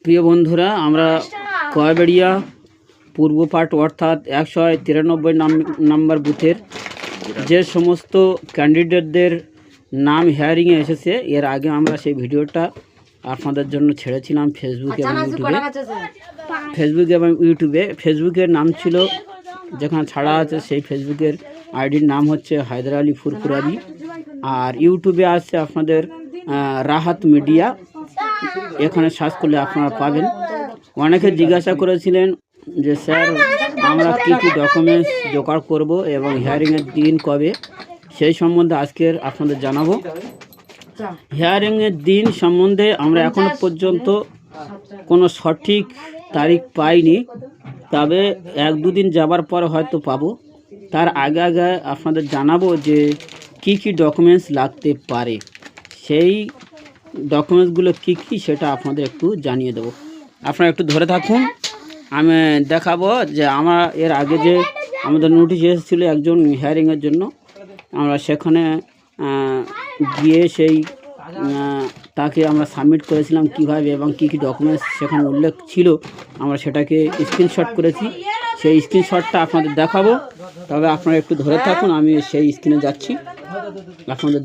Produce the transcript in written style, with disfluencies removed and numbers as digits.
প্রিয় বন্ধুরা, আমরা কয়বেড়িয়া পূর্ব পাট অর্থাৎ 193 নম্বর বুথের যে সমস্ত ক্যান্ডিডেটদের নাম হিয়ারিংয়ে এসেছে, এর আগে আমরা সেই ভিডিওটা আপনাদের জন্য ছেড়েছিলাম ফেসবুক এবং ইউটিউবে। ফেসবুকের নাম ছিল, যেখানে ছাড়া আছে সেই ফেসবুকের আইডির নাম হচ্ছে হায়দার আলী ফুরফুরাবি, আর ইউটিউবে আছে আপনাদের রাহাত মিডিয়া। এখানে সার্চ করলে আপনারা পাবেন। অনেকে জিজ্ঞাসা করেছিলেন যে স্যার, আমরা কী কী ডকুমেন্টস জোগাড় করব এবং হিয়ারিংয়ের দিন কবে, সেই সম্বন্ধে আজকের আপনাদের জানাবো। হিয়ারিংয়ের দিন সম্বন্ধে আমরা এখনও পর্যন্ত কোনো সঠিক তারিখ পাইনি, তবে 1-2 দিন যাবার পর হয়তো পাবো। তার আগে আগে আপনাদের জানাবো যে কি কি ডকুমেন্টস লাগতে পারে, সেই ডকুমেন্টসগুলো কী কী সেটা আপনাদের একটু জানিয়ে দেবো। আপনারা একটু ধরে থাকুন, আমি দেখাবো যে আমরা এর আগে যে আমাদের নোটিশ এসেছিলো একজন হিয়ারিংয়ের জন্য, আমরা সেখানে গিয়ে সেই তাকে আমরা সাবমিট করেছিলাম কিভাবে এবং কী কী ডকুমেন্টস সেখানে উল্লেখ ছিল, আমরা সেটাকে স্ক্রিনশট করেছি। সেই স্ক্রিনশটটা আপনাদের দেখাবো, তবে আপনারা একটু ধরে থাকুন, আমি সেই স্ক্রিনে যাচ্ছি আপনাদের।